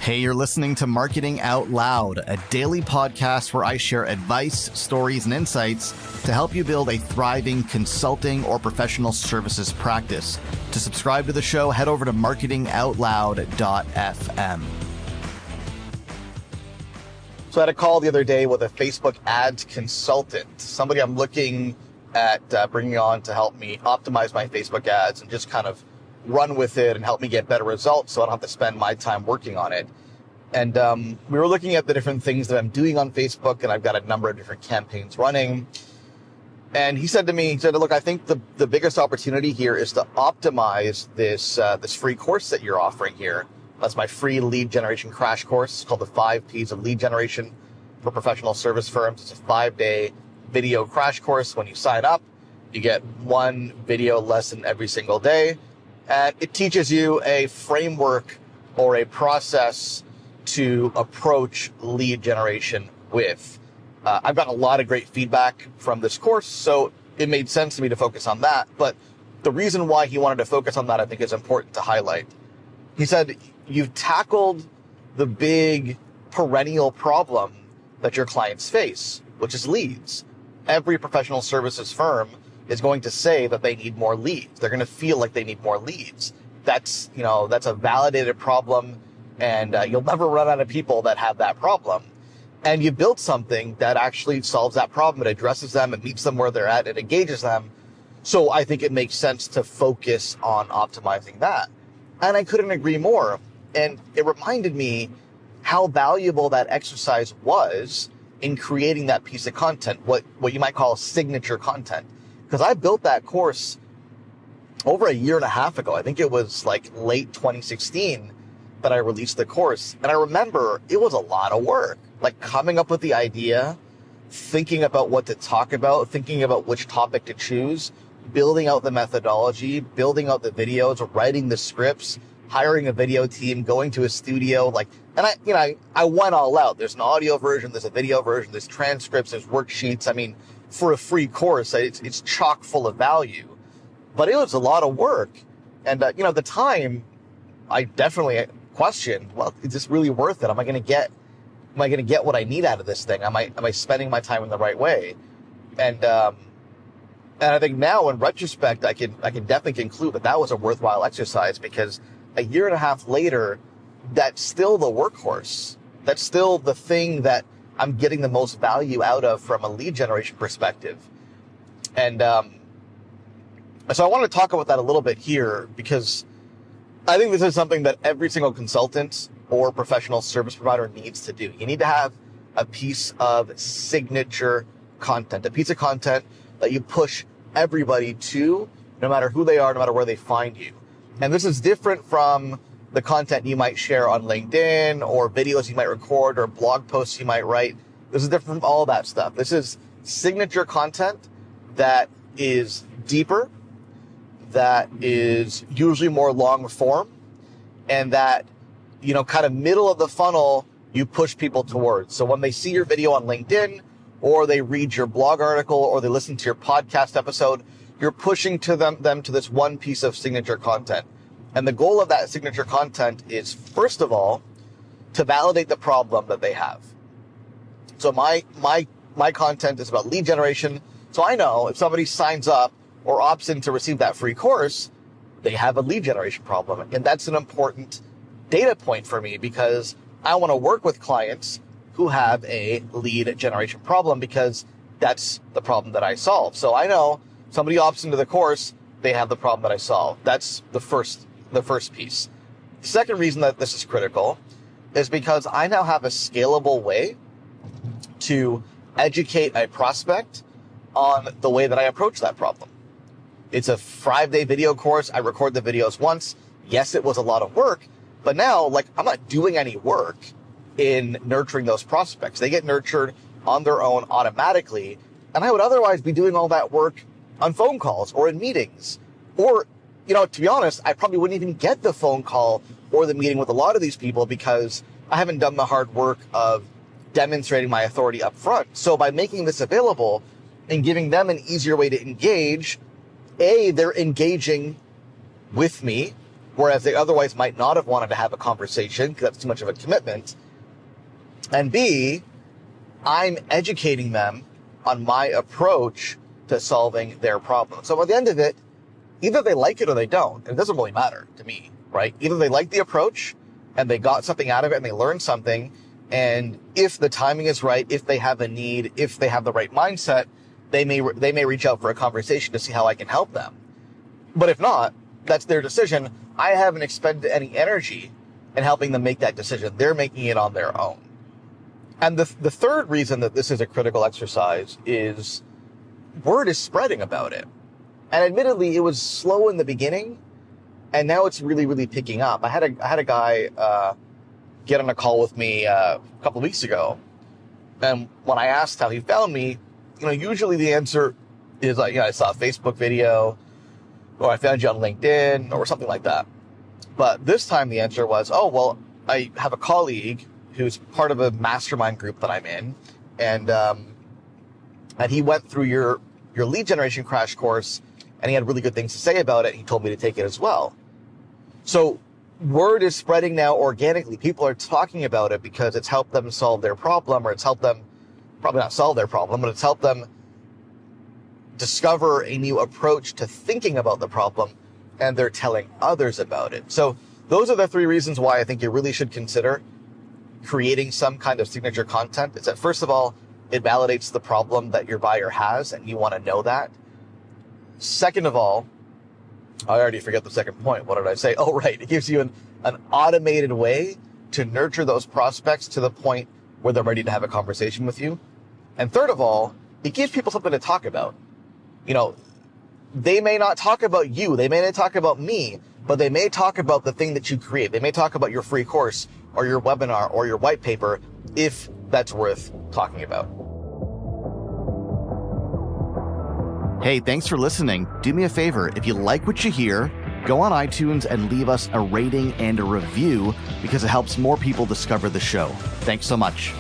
Hey, you're listening to Marketing Out Loud, a daily podcast where I share advice, stories, and insights to help you build a thriving consulting or professional services practice. To subscribe to the show, head over to marketingoutloud.fm. So I had a call the other day with a Facebook ads consultant, somebody I'm looking at bringing on to help me optimize my Facebook ads and just kind of run with it and help me get better results so I don't have to spend my time working on it. And we were looking at the different things that I'm doing on Facebook, and I've got a number of different campaigns running. And he said to me, look, I think the biggest opportunity here is to optimize this free course that you're offering here. That's my free lead generation crash course. It's called the 5 Ps of Lead Generation for Professional Service Firms. It's a 5-day video crash course. When you sign up, you get 1 video lesson every single day. And it teaches you a framework or a process to approach lead generation with. I've gotten a lot of great feedback from this course, so it made sense to me to focus on that. But the reason why he wanted to focus on that, I think, is important to highlight. He said, you've tackled the big perennial problem that your clients face, which is leads. Every professional services firm is going to say that they need more leads. They're going to feel like they need more leads. That's a validated problem, and you'll never run out of people that have that problem. And you built something that actually solves that problem. It addresses them, it meets them where they're at, it engages them. So I think it makes sense to focus on optimizing that. And I couldn't agree more. And it reminded me how valuable that exercise was in creating that piece of content, what you might call signature content. Because I built that course over a year and a half ago. I think it was like late 2016 that I released the course. And I remember it was a lot of work, like coming up with the idea, thinking about what to talk about, thinking about which topic to choose, building out the methodology, building out the videos, writing the scripts, hiring a video team, going to a studio, I went all out. There's an audio version, there's a video version, there's transcripts, there's worksheets. I mean, for a free course, it's chock full of value, but it was a lot of work. And, at the time, I definitely questioned, well, is this really worth it? Am I going to get what I need out of this thing? Am I spending my time in the right way? And I think now in retrospect, I can definitely conclude that was a worthwhile exercise, because a year and a half later, that's still the workhorse. That's still the thing that I'm getting the most value out of from a lead generation perspective. And so I want to talk about that a little bit here, because I think this is something that every single consultant or professional service provider needs to do. You need to have a piece of signature content, a piece of content that you push everybody to, no matter who they are, no matter where they find you. And this is different from the content you might share on LinkedIn, or videos you might record, or blog posts you might write. This is different from all that stuff. This is signature content that is deeper, that is usually more long form, and that, kind of middle of the funnel, you push people towards. So when they see your video on LinkedIn, or they read your blog article, or they listen to your podcast episode, you're pushing to them to this one piece of signature content. And the goal of that signature content is, first of all, to validate the problem that they have. So my content is about lead generation. So I know if somebody signs up or opts in to receive that free course, they have a lead generation problem. And that's an important data point for me, because I want to work with clients who have a lead generation problem, because that's the problem that I solve. So I know somebody opts into the course, they have the problem that I solve. That's the first piece. The second reason that this is critical is because I now have a scalable way to educate a prospect on the way that I approach that problem. It's a 5-day video course. I record the videos once. Yes, it was a lot of work, but now, I'm not doing any work in nurturing those prospects. They get nurtured on their own automatically, and I would otherwise be doing all that work on phone calls or in meetings. Or, to be honest, I probably wouldn't even get the phone call or the meeting with a lot of these people, because I haven't done the hard work of demonstrating my authority up front. So by making this available and giving them an easier way to engage, they're engaging with me whereas they otherwise might not have wanted to have a conversation because that's too much of a commitment. And B, I'm educating them on my approach to solving their problem. So at the end of it, either they like it or they don't. And it doesn't really matter to me, right? Either they like the approach and they got something out of it and they learned something. And if the timing is right, if they have a need, if they have the right mindset, they may reach out for a conversation to see how I can help them. But if not, that's their decision. I haven't expended any energy in helping them make that decision. They're making it on their own. And the third reason that this is a critical exercise is word is spreading about it. And admittedly, it was slow in the beginning, and now it's really, really picking up. I had a guy get on a call with me a couple of weeks ago, and when I asked how he found me, usually the answer is like, I saw a Facebook video, or I found you on LinkedIn, or something like that. But this time the answer was, oh, well, I have a colleague who's part of a mastermind group that I'm in, and he went through your lead generation crash course, and he had really good things to say about it. He told me to take it as well. So word is spreading now organically. People are talking about it because it's helped them solve their problem, or it's helped them probably not solve their problem, but it's helped them discover a new approach to thinking about the problem, and they're telling others about it. So those are the three reasons why I think you really should consider creating some kind of signature content. Is that, first of all, it validates the problem that your buyer has, and you want to know that. Second of all, I already forget the second point. What did I say? Oh, right. It gives you an automated way to nurture those prospects to the point where they're ready to have a conversation with you. And third of all, it gives people something to talk about. They may not talk about you. They may not talk about me, but they may talk about the thing that you create. They may talk about your free course or your webinar or your white paper, if that's worth talking about. Hey, thanks for listening. Do me a favor. If you like what you hear, go on iTunes and leave us a rating and a review, because it helps more people discover the show. Thanks so much.